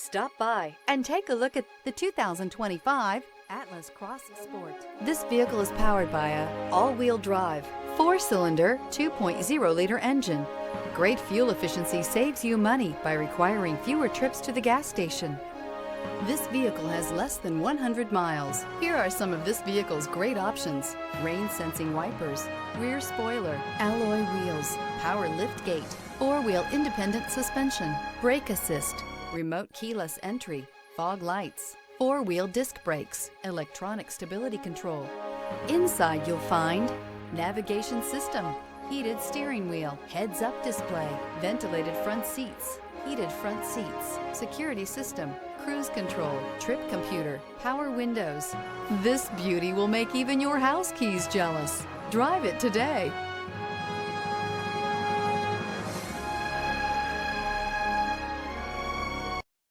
Stop by and take a look at the 2025 Atlas Cross Sport. This vehicle is powered by a all-wheel drive, 4-cylinder, 2.0-liter engine. Great fuel efficiency saves you money by requiring fewer trips to the gas station. This vehicle has less than 100 miles. Here are some of this vehicle's great options: rain-sensing wipers, rear spoiler, alloy wheels, power lift gate, 4-wheel independent suspension, brake assist, remote keyless entry, fog lights, 4-wheel disc brakes, electronic stability control. Inside you'll find navigation system, heated steering wheel, heads-up display, ventilated front seats, heated front seats, security system, cruise control, trip computer, power windows. This beauty will make even your house keys jealous. Drive it today.